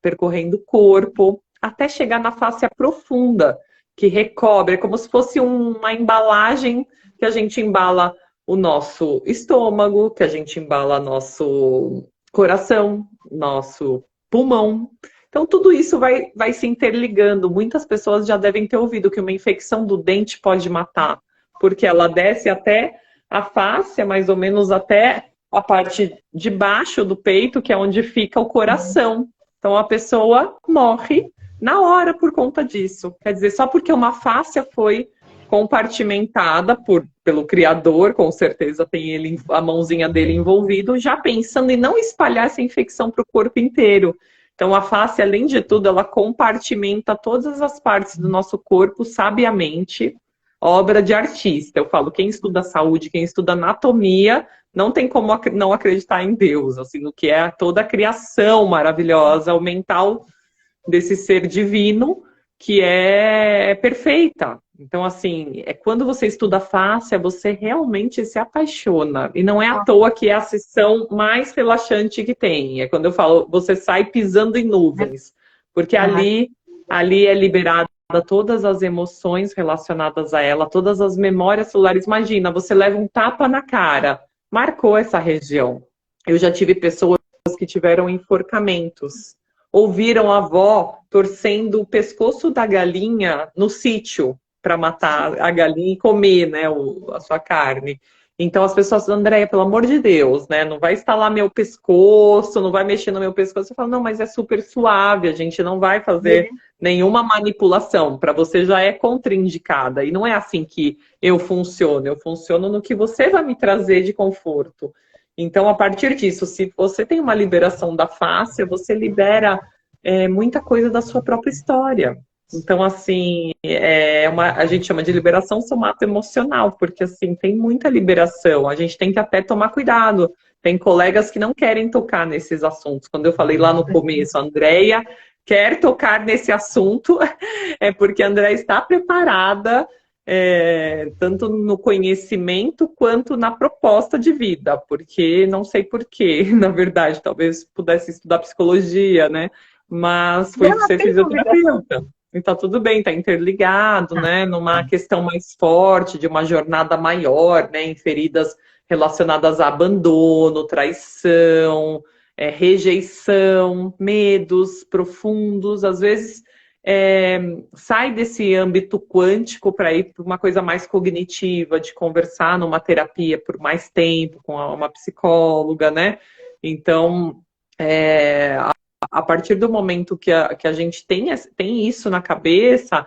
o corpo, até chegar na fáscia profunda, que recobre, é como se fosse uma embalagem que a gente embala o nosso estômago, que a gente embala nosso coração, nosso pulmão. Então, tudo isso vai se interligando. Muitas pessoas já devem ter ouvido que uma infecção do dente pode matar, porque ela desce até a fáscia, mais ou menos até a parte de baixo do peito, que é onde fica o coração. Então, a pessoa morre na hora por conta disso. Quer dizer, só porque uma fáscia foi compartimentada pelo Criador, com certeza tem ele, a mãozinha dele envolvido, já pensando em não espalhar essa infecção para o corpo inteiro. Então, a fáscia, além de tudo, ela compartimenta todas as partes do nosso corpo sabiamente, obra de artista. Eu falo, quem estuda saúde, quem estuda anatomia, não tem como não acreditar em Deus, assim, no que é toda a criação maravilhosa, o mental desse ser divino, que é perfeita. Então, assim, quando você estuda fáscia, você realmente se apaixona. E não é à toa que é a sessão mais relaxante que tem. É quando eu falo, você sai pisando em nuvens. Porque ali é liberada todas as emoções relacionadas a ela, todas as memórias celulares. Imagina, você leva um tapa na cara, marcou essa região. Eu já tive pessoas que tiveram enforcamentos, ouviram a avó torcendo o pescoço da galinha no sítio para matar a galinha e comer, né, a sua carne. Então as pessoas falam, Andréia, pelo amor de Deus, né, não vai estalar meu pescoço, não vai mexer no meu pescoço. Eu falo, não, mas é super suave, a gente não vai fazer nenhuma manipulação. Para você já é contraindicada. E não é assim que eu funciono no que você vai me trazer de conforto. Então, a partir disso, se você tem uma liberação da fáscia, você libera muita coisa da sua própria história. Então, assim, a gente chama de liberação somato-emocional, porque, assim, tem muita liberação. A gente tem que até tomar cuidado. Tem colegas que não querem tocar nesses assuntos. Quando eu falei lá no começo, a Andréia quer tocar nesse assunto, é porque a Andréia está preparada, tanto no conhecimento quanto na proposta de vida, porque não sei porquê, na verdade, talvez pudesse estudar psicologia, né? Mas foi ser fisioterapeuta. E tá tudo bem, tá interligado, né? Numa questão mais forte, de uma jornada maior, né? Em feridas relacionadas a abandono, traição, rejeição, medos profundos, às vezes sai desse âmbito quântico para ir para uma coisa mais cognitiva, de conversar numa terapia por mais tempo com uma psicóloga, né? Então, a partir do momento que a gente tem isso na cabeça,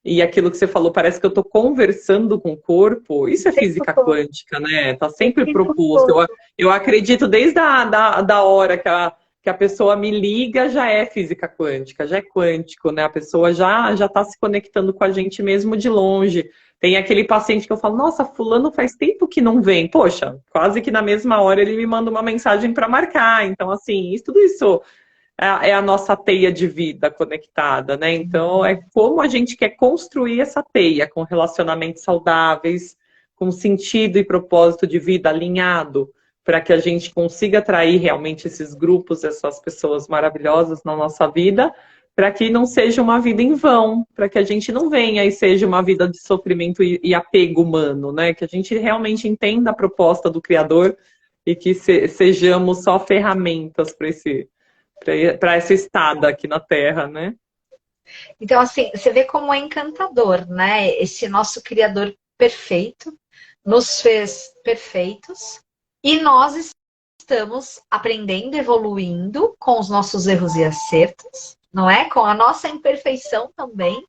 e aquilo que você falou, parece que eu estou conversando com o corpo, isso é física quântica, né? Tá sempre proposto. Eu acredito desde a hora que a pessoa me liga, já é física quântica, já é quântico, né? A pessoa já está se conectando com a gente mesmo de longe. Tem aquele paciente que eu falo, nossa, fulano faz tempo que não vem. Poxa, quase que na mesma hora ele me manda uma mensagem para marcar. Então, assim, tudo isso é a nossa teia de vida conectada, né? Então, é como a gente quer construir essa teia com relacionamentos saudáveis, com sentido e propósito de vida alinhado, para que a gente consiga atrair realmente esses grupos, essas pessoas maravilhosas na nossa vida, para que não seja uma vida em vão, para que a gente não venha e seja uma vida de sofrimento e apego humano, né? Que a gente realmente entenda a proposta do Criador e que sejamos só ferramentas para essa estada aqui na Terra, né? Então, assim, você vê como é encantador, né? Esse nosso Criador perfeito nos fez perfeitos e nós estamos aprendendo, evoluindo com os nossos erros e acertos, não é? Com a nossa imperfeição também,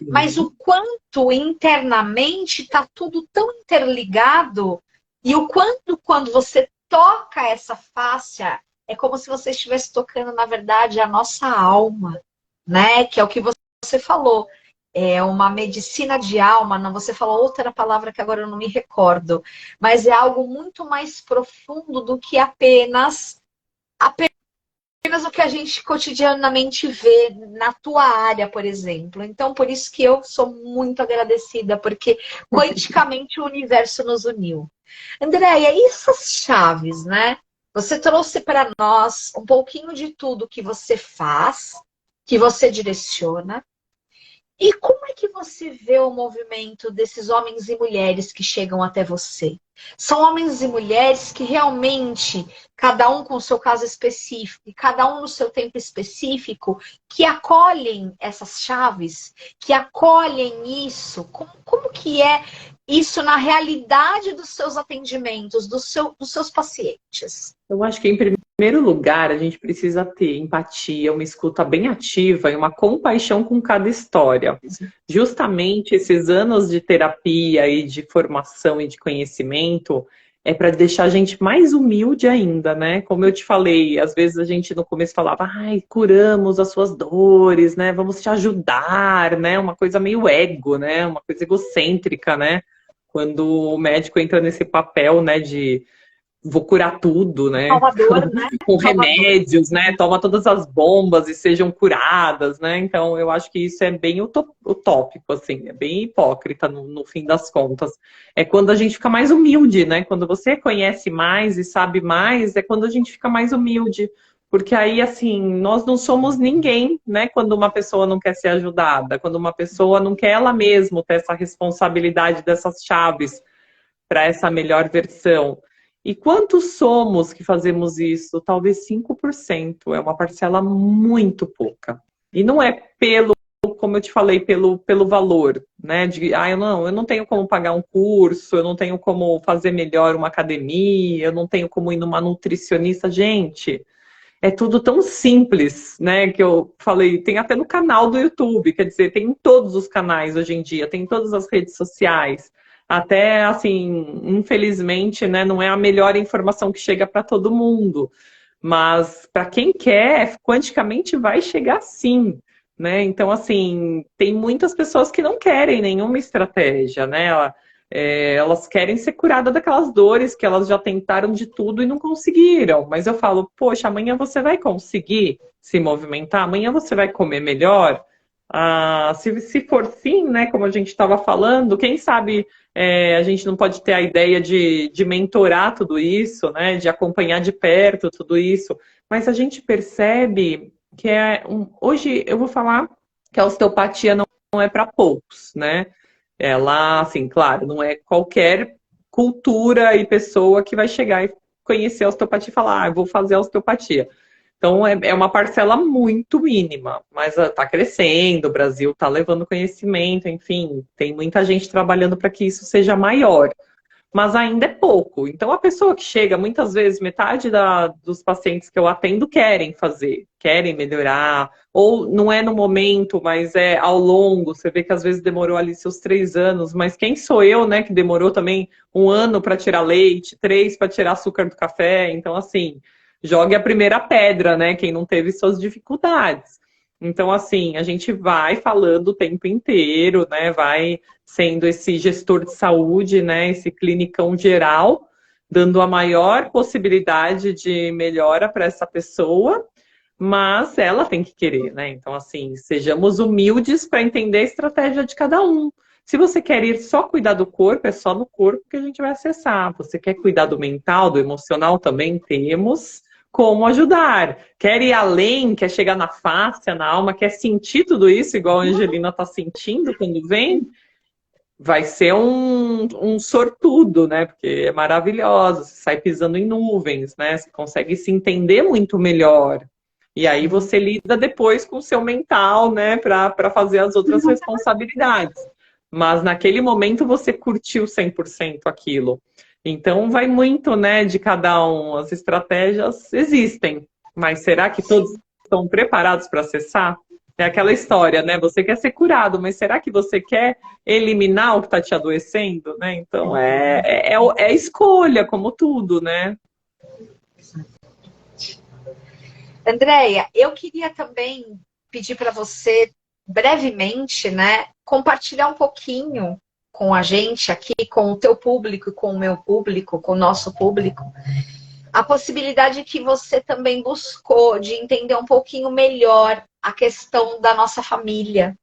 mas o quanto internamente está tudo tão interligado e o quanto quando você toca essa fáscia, é como se você estivesse tocando, na verdade, a nossa alma, né? Que é o que você falou. É uma medicina de alma, não, você falou outra palavra que agora eu não me recordo, mas é algo muito mais profundo do que apenas o que a gente cotidianamente vê na tua área, por exemplo. Então, por isso que eu sou muito agradecida, porque quanticamente o universo nos uniu. Andréia, e essas chaves, né? Você trouxe para nós um pouquinho de tudo que você faz, que você direciona. E como é que você vê o movimento desses homens e mulheres que chegam até você? São homens e mulheres que realmente, cada um com o seu caso específico, e cada um no seu tempo específico, que acolhem essas chaves, que acolhem isso. Como que é isso na realidade dos seus atendimentos, dos seus pacientes? Eu acho que, em primeiro lugar, a gente precisa ter empatia, uma escuta bem ativa e uma compaixão com cada história. Justamente esses anos de terapia e de formação e de conhecimento é para deixar a gente mais humilde ainda, né? Como eu te falei, às vezes a gente no começo falava, ai, curamos as suas dores, né? Vamos te ajudar, né? Uma coisa meio ego, né? Uma coisa egocêntrica, né? Quando o médico entra nesse papel, né, de vou curar tudo, né? Salvador, né? Com Salvador. remédios, né? Toma todas as bombas e sejam curadas, né? Então, eu acho que isso é bem utópico, assim, é bem hipócrita no fim das contas. É quando a gente fica mais humilde, né? Quando você conhece mais e sabe mais, é quando a gente fica mais humilde. Porque aí, assim, nós não somos ninguém, né? Quando uma pessoa não quer ser ajudada, quando uma pessoa não quer ela mesma ter essa responsabilidade dessas chaves para essa melhor versão. E quantos somos que fazemos isso? Talvez 5%. É uma parcela muito pouca. E não é pelo, como eu te falei, pelo valor, né? Eu não tenho como pagar um curso, eu não tenho como fazer melhor uma academia, eu não tenho como ir numa nutricionista. Gente, é tudo tão simples, né? Que eu falei, tem até no canal do YouTube, quer dizer, tem em todos os canais hoje em dia, tem em todas as redes sociais. Até, assim, infelizmente, né, não é a melhor informação que chega para todo mundo. Mas para quem quer, quanticamente vai chegar sim, né? Então, assim, tem muitas pessoas que não querem nenhuma estratégia, né? Elas querem ser curadas daquelas dores que elas já tentaram de tudo e não conseguiram. Mas eu falo, poxa, amanhã você vai conseguir se movimentar, amanhã você vai comer melhor. Se for sim, né, como a gente estava falando, quem sabe a gente não pode ter a ideia de mentorar tudo isso, né, de acompanhar de perto tudo isso, mas a gente percebe que hoje eu vou falar que a osteopatia não é para poucos, né? Ela, assim, claro, não é qualquer cultura e pessoa que vai chegar e conhecer a osteopatia e falar, eu vou fazer a osteopatia. Então, é uma parcela muito mínima, mas está crescendo, o Brasil está levando conhecimento, enfim, tem muita gente trabalhando para que isso seja maior, mas ainda é pouco. Então, a pessoa que chega, muitas vezes, metade dos pacientes que eu atendo querem fazer, querem melhorar, ou não é no momento, mas é ao longo. Você vê que às vezes demorou ali seus 3 anos, mas quem sou eu, né, que demorou também 1 ano para tirar leite, 3 para tirar açúcar do café? Então, assim, jogue a primeira pedra, né? Quem não teve suas dificuldades. Então, assim, a gente vai falando o tempo inteiro, né? Vai sendo esse gestor de saúde, né? Esse clinicão geral, dando a maior possibilidade de melhora para essa pessoa, mas ela tem que querer, né? Então, assim, sejamos humildes para entender a estratégia de cada um. Se você quer ir só cuidar do corpo, é só no corpo que a gente vai acessar. Você quer cuidar do mental, do emocional, também temos como ajudar. Quer ir além, quer chegar na face, na alma, quer sentir tudo isso, igual a Angelina está sentindo quando vem, vai ser um sortudo, né? Porque é maravilhoso, você sai pisando em nuvens, né? Você consegue se entender muito melhor. E aí você lida depois com o seu mental, né? Para fazer as outras responsabilidades. Mas naquele momento você curtiu 100% aquilo. Então vai muito, né, de cada um. As estratégias existem, mas será que todos estão preparados para acessar? É aquela história, né? Você quer ser curado, mas será que você quer eliminar o que está te adoecendo, né? Então é escolha, como tudo, né? Andréia, eu queria também pedir para você, brevemente, né, compartilhar um pouquinho com a gente aqui, com o teu público, com o meu público, com o nosso público, a possibilidade que você também buscou de entender um pouquinho melhor a questão da nossa família,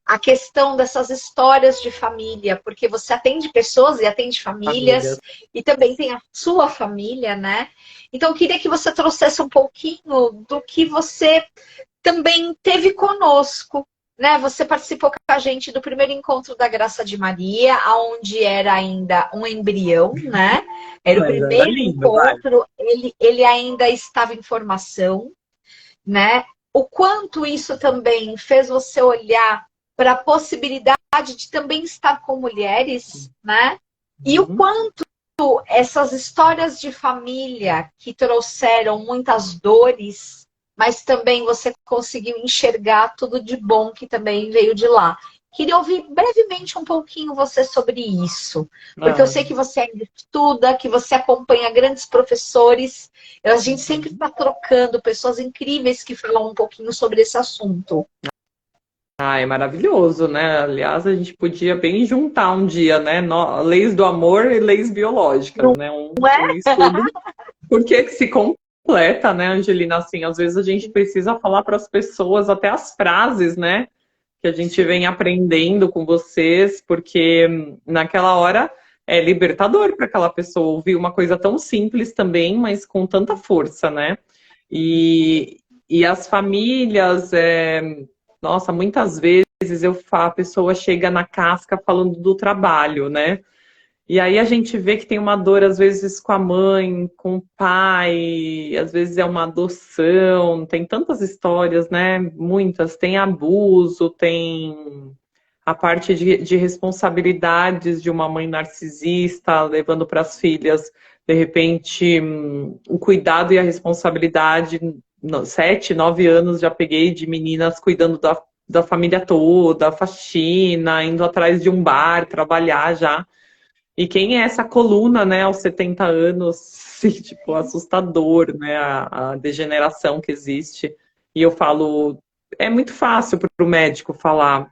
a questão dessas histórias de família, porque você atende pessoas e atende famílias, e também tem a sua família, né? Então, eu queria que você trouxesse um pouquinho do que você também teve conosco, né? Você participou com a gente do primeiro encontro da Graça de Maria, onde era ainda um embrião, né? Era o primeiro encontro, ele ainda estava em formação, né? O quanto isso também fez você olhar para a possibilidade de também estar com mulheres, né? E o quanto essas histórias de família que trouxeram muitas dores, mas também você conseguiu enxergar tudo de bom que também veio de lá. Queria ouvir brevemente um pouquinho você sobre isso, porque eu sei que você ainda estuda, que você acompanha grandes professores, a gente sempre está trocando pessoas incríveis que falam um pouquinho sobre esse assunto. Ah, é maravilhoso, né? Aliás, a gente podia bem juntar um dia, né? Leis do amor e leis biológicas, né? Um estudo, porque se completa, né, Angelina? Assim, às vezes a gente precisa falar para as pessoas até as frases, né? Que a gente vem aprendendo com vocês, porque naquela hora é libertador para aquela pessoa ouvir uma coisa tão simples também, mas com tanta força, né? E as famílias, nossa, muitas vezes a pessoa chega na casca falando do trabalho, né? E aí a gente vê que tem uma dor, às vezes, com a mãe, com o pai, às vezes é uma adoção, tem tantas histórias, né? Muitas. Tem abuso, tem a parte de responsabilidades de uma mãe narcisista, levando para as filhas, de repente, o cuidado e a responsabilidade. 7, 9 anos já peguei de meninas cuidando da família toda, faxina, indo atrás de um bar, trabalhar já. E quem é essa coluna, né, aos 70 anos, sim, tipo, assustador, né, a degeneração que existe. E eu falo, é muito fácil para o médico falar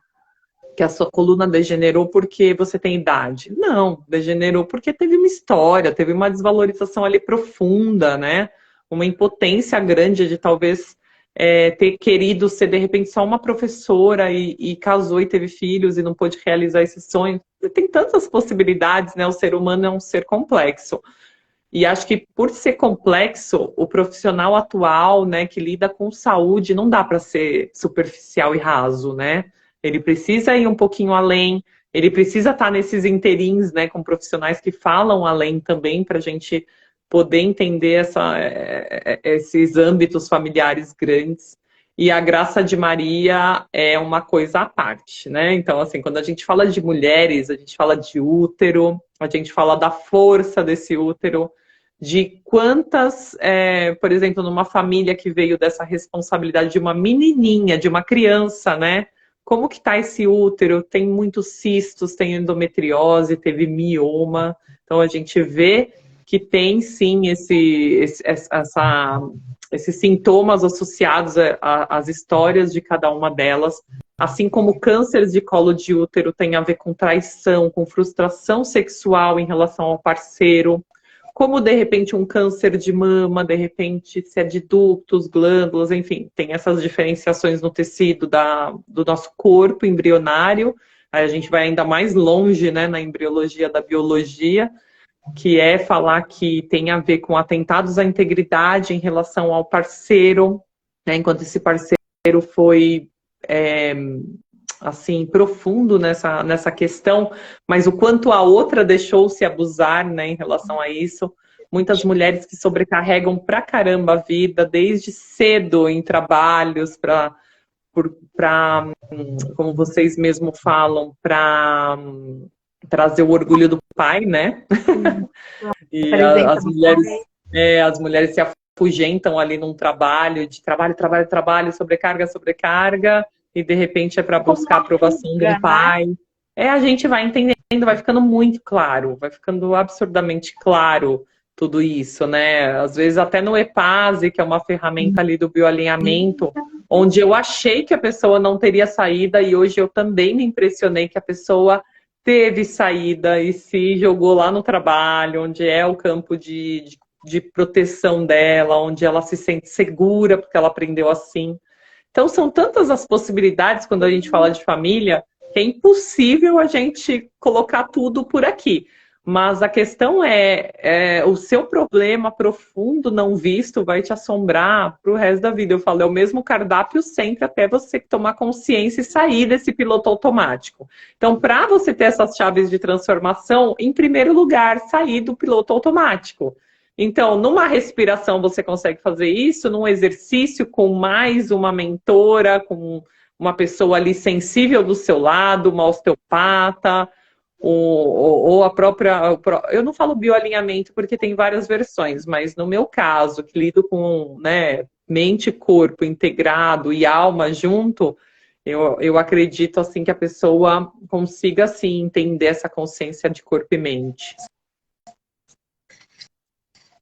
que a sua coluna degenerou porque você tem idade. Não, degenerou porque teve uma história, teve uma desvalorização ali profunda, né, uma impotência grande de talvez ter querido ser, de repente, só uma professora e casou e teve filhos e não pôde realizar esse sonho. Tem tantas possibilidades, né? O ser humano é um ser complexo. E acho que por ser complexo, o profissional atual, né, que lida com saúde, não dá para ser superficial e raso, né? Ele precisa ir um pouquinho além, ele precisa estar nesses interins, né, com profissionais que falam além também, para a gente poder entender esses âmbitos familiares grandes. E a Graça de Maria é uma coisa à parte, né? Então, assim, quando a gente fala de mulheres, a gente fala de útero, a gente fala da força desse útero, de quantas, por exemplo, numa família que veio dessa responsabilidade de uma menininha, de uma criança, né? Como que tá esse útero? Tem muitos cistos, tem endometriose, teve mioma. Então, a gente vê que tem, sim, esses sintomas associados às histórias de cada uma delas. Assim como cânceres de colo de útero tem a ver com traição, com frustração sexual em relação ao parceiro. Como, de repente, um câncer de mama, de repente, se é de ductos, glândulas, enfim, tem essas diferenciações no tecido do nosso corpo embrionário. Aí a gente vai ainda mais longe, né, na embriologia da biologia, que é falar que tem a ver com atentados à integridade em relação ao parceiro, né, enquanto esse parceiro foi assim, profundo nessa questão, mas o quanto a outra deixou-se abusar, né, em relação a isso. Muitas mulheres que sobrecarregam pra caramba a vida, desde cedo em trabalhos, como vocês mesmos falam, para trazer o orgulho do pai, né? E as mulheres se afugentam ali num trabalho, de trabalho, sobrecarga, e de repente é para Como buscar a uma aprovação de fuga, um né? pai. A gente vai entendendo, vai ficando muito claro, vai ficando absurdamente claro tudo isso, né? Às vezes até no EPASE, que é uma ferramenta ali do bioalinhamento, onde eu achei que a pessoa não teria saída e hoje eu também me impressionei que a pessoa teve saída e se jogou lá no trabalho, onde é o campo de proteção dela, onde ela se sente segura porque ela aprendeu assim. Então são tantas as possibilidades quando a gente fala de família que é impossível a gente colocar tudo por aqui. Mas a questão o seu problema profundo não visto vai te assombrar para o resto da vida. Eu falo, é o mesmo cardápio sempre até você tomar consciência e sair desse piloto automático. Então, para você ter essas chaves de transformação, em primeiro lugar, sair do piloto automático. Então, numa respiração você consegue fazer isso, num exercício com mais uma mentora, com uma pessoa ali sensível do seu lado, uma osteopata, ou a própria. Eu não falo bioalinhamento porque tem várias versões, mas no meu caso, que lido com, né, mente e corpo integrado e alma junto, eu acredito assim que a pessoa consiga assim, entender essa consciência de corpo e mente.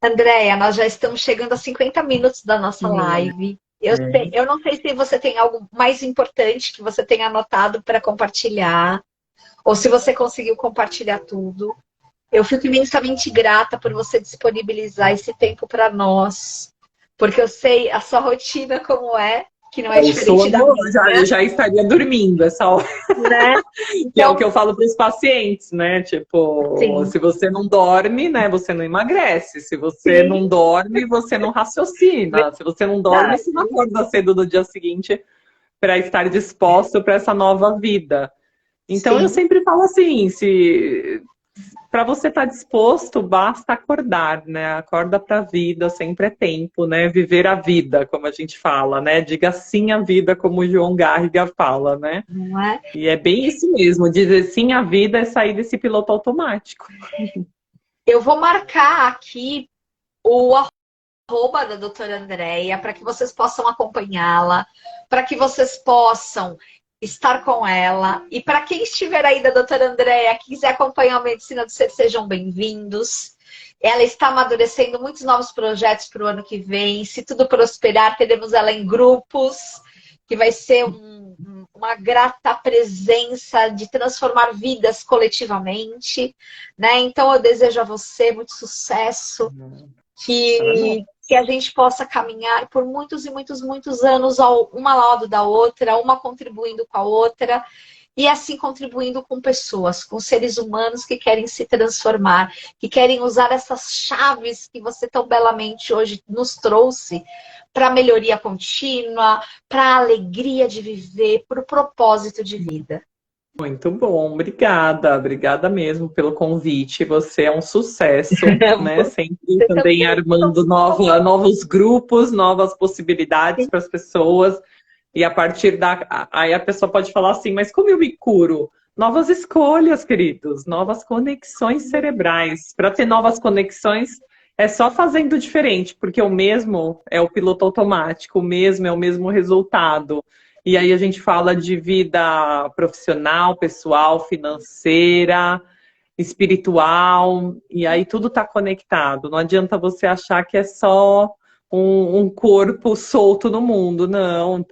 Andréia, nós já estamos chegando a 50 minutos da nossa live. Eu não sei se você tem algo mais importante que você tenha anotado para compartilhar, ou se você conseguiu compartilhar tudo. Eu fico imensamente grata por você disponibilizar esse tempo para nós, porque eu sei a sua rotina como é, que não é O diferente da sono minha, já estaria dormindo essa hora. né? Que é o Então, que eu falo para os pacientes, né? Tipo, sim, se você não dorme, né, você não emagrece. Se você não sim, dorme, você não raciocina. Se você não dorme, verdade, você não acorda cedo no dia seguinte para estar disposto para essa nova vida. Então eu sim. sempre falo assim, se para você estar disposto, basta acordar, né? Acorda para a vida, sempre é tempo, né? Viver a vida, como a gente fala, né? Diga sim à vida, como o João Garriga fala, né? Não é? E é bem isso mesmo, dizer sim à vida é sair desse piloto automático. Eu vou marcar aqui o arroba da doutora Andréia para que vocês possam acompanhá-la, para que vocês possam estar com ela. E para quem estiver aí da doutora Andréia, quiser acompanhar a Medicina do Ser, sejam bem-vindos. Ela está amadurecendo muitos novos projetos para o ano que vem. Se tudo prosperar, teremos ela em grupos, que vai ser uma grata presença de transformar vidas coletivamente, né? Então eu desejo a você muito sucesso, que a gente possa caminhar por muitos e muitos, muitos anos, uma ao lado da outra, uma contribuindo com a outra, e assim contribuindo com pessoas, com seres humanos que querem se transformar, que querem usar essas chaves que você tão belamente hoje nos trouxe para a melhoria contínua, para a alegria de viver, para o propósito de vida. Muito bom, obrigada, obrigada mesmo pelo convite. Você é um sucesso, né? Sempre Você também também. armando novos grupos, novas possibilidades para as pessoas. E a partir aí a pessoa pode falar assim, mas como eu me curo? Novas escolhas, queridos, novas conexões cerebrais. Para ter novas conexões, é só fazendo diferente, porque o mesmo é o piloto automático, o mesmo é o mesmo resultado. E aí a gente fala de vida profissional, pessoal, financeira, espiritual, e aí tudo está conectado. Não adianta você achar que é só um corpo solto no mundo. Não,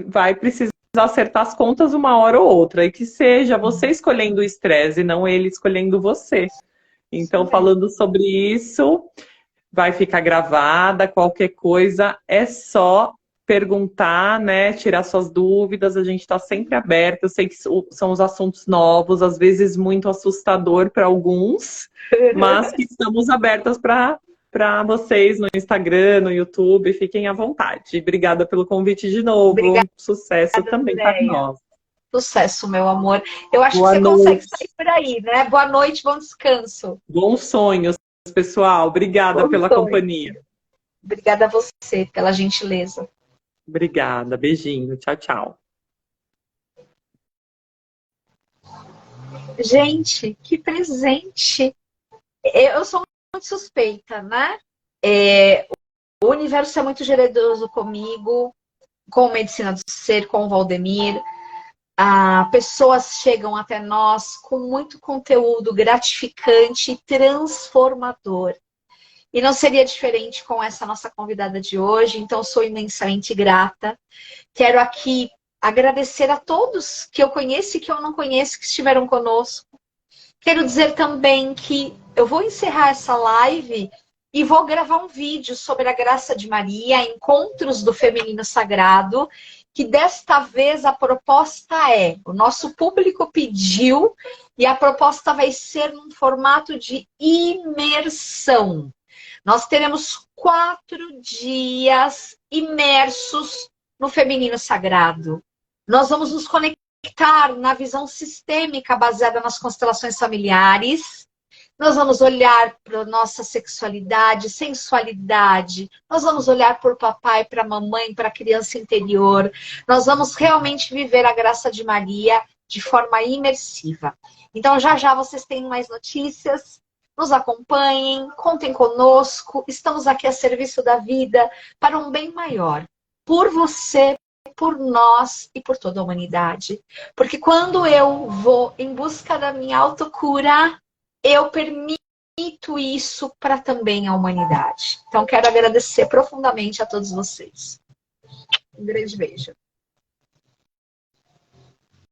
vai precisar acertar as contas uma hora ou outra. E que seja você escolhendo o estresse e não ele escolhendo você. Então, falando sobre isso, vai ficar gravada, qualquer coisa, é só perguntar, né? Tirar suas dúvidas, a gente está sempre aberto. Eu sei que são os assuntos novos, às vezes muito assustador para alguns, mas que estamos abertas para vocês no Instagram, no YouTube, fiquem à vontade. Obrigada pelo convite de novo. Obrigada, Sucesso também para Andréia. nós. Sucesso, meu amor. Eu acho que Boa você consegue noite. sair por aí, né? Boa noite, bom descanso. Bons sonhos, pessoal. Obrigada Bom pela sonho. companhia. Obrigada a você pela gentileza. Obrigada. Beijinho. Tchau, tchau. Gente, que presente. Eu sou muito suspeita, né? O universo é muito generoso comigo. com Medicina do Ser, com o Valdemir. Pessoas chegam até nós com muito conteúdo gratificante e transformador. E não seria diferente com essa nossa convidada de hoje, então sou imensamente grata. Quero aqui agradecer a todos que eu conheço e que eu não conheço que estiveram conosco. Quero dizer também que eu vou encerrar essa live e vou gravar um vídeo sobre a graça de Maria, encontros do feminino sagrado, que desta vez a proposta o nosso público pediu, e a proposta vai ser num formato de imersão. Nós teremos 4 dias imersos no feminino sagrado. Nós vamos nos conectar na visão sistêmica baseada nas constelações familiares. Nós vamos olhar para nossa sexualidade, sensualidade. Nós vamos olhar por papai, para mamãe, para a criança interior. Nós vamos realmente viver a graça de Maria de forma imersiva. Então, já já vocês têm mais notícias. Nos acompanhem, contem conosco. Estamos aqui a serviço da vida para um bem maior. Por você, por nós e por toda a humanidade. Porque quando eu vou em busca da minha autocura, eu permito isso para também a humanidade. Então, quero agradecer profundamente a todos vocês. Um grande beijo.